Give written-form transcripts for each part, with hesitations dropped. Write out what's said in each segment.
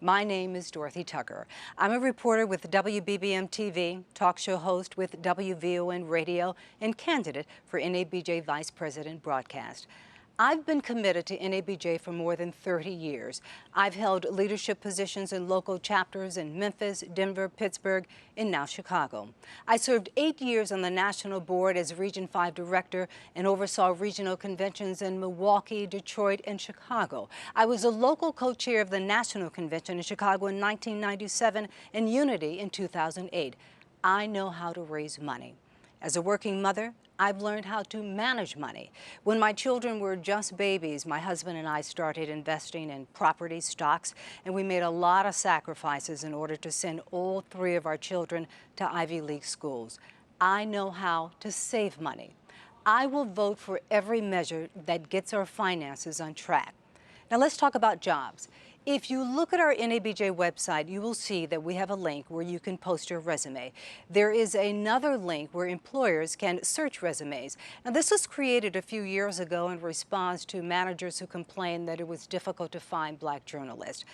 My name is Dorothy Tucker. I'm a reporter with WBBM TV, talk show host with WVON Radio, and candidate for NABJ Vice President Broadcast. I've been committed to NABJ for more than 30 years. I've held leadership positions in local chapters in Memphis, Denver, Pittsburgh, and now Chicago. I served 8 years on the national board as Region 5 director and oversaw regional conventions in Milwaukee, Detroit, and Chicago. I was a local co-chair of the national convention in Chicago in 1997 and Unity in 2008. I know how to raise money. As a working mother, I've learned how to manage money. When my children were just babies, my husband and I started investing in property, stocks, and we made a lot of sacrifices in order to send all 3 of our children to Ivy League schools. I know how to save money. I will vote for every measure that gets our finances on track. Now let's talk about jobs. If you look at our NABJ website, you will see that we have a link where you can post your resume. There is another link where employers can search resumes. Now, this was created a few years ago in response to managers who complained that it was difficult to find Black journalists.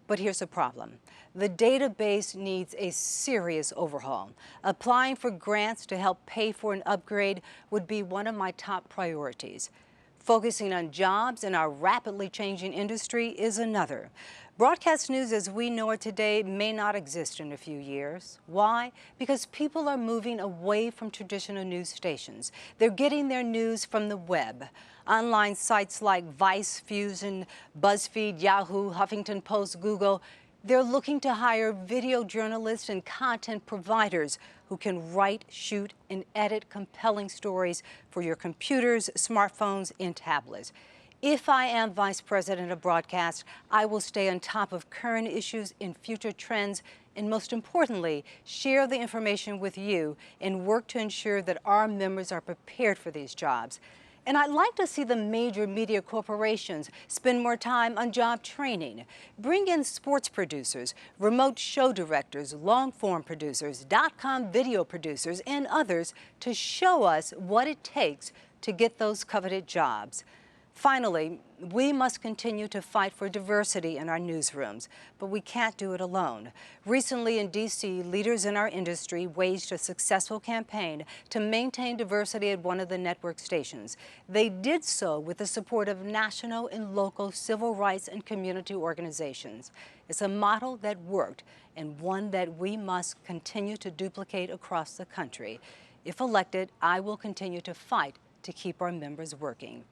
But here's the problem. The database needs a serious overhaul. Applying for grants to help pay for an upgrade would be one of my top priorities. Focusing on jobs in our rapidly changing industry is another. Broadcast news as we know it today may not exist in a few years. Why? Because people are moving away from traditional news stations. They're getting their news from the web. Online sites like Vice, Fusion, BuzzFeed, Yahoo, Huffington Post, Google, they're looking to hire video journalists and content providers who can write, shoot, and edit compelling stories for your computers, smartphones, and tablets. If I am Vice President of Broadcast, I will stay on top of current issues and future trends, and most importantly, share the information with you and work to ensure that our members are prepared for these jobs. And I'd like to see the major media corporations spend more time on job training. Bring in sports producers, remote show directors, long-form producers, .com video producers, and others to show us what it takes to get those coveted jobs. Finally, we must continue to fight for diversity in our newsrooms, but we can't do it alone. Recently in D.C., leaders in our industry waged a successful campaign to maintain diversity at one of the network stations. They did so with the support of national and local civil rights and community organizations. It's a model that worked and one that we must continue to duplicate across the country. If elected, I will continue to fight to keep our members working.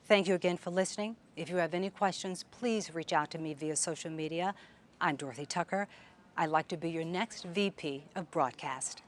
Thank you again for listening. If you have any questions, please reach out to me via social media. I'm Dorothy Tucker. I'd like to be your next VP of Broadcast.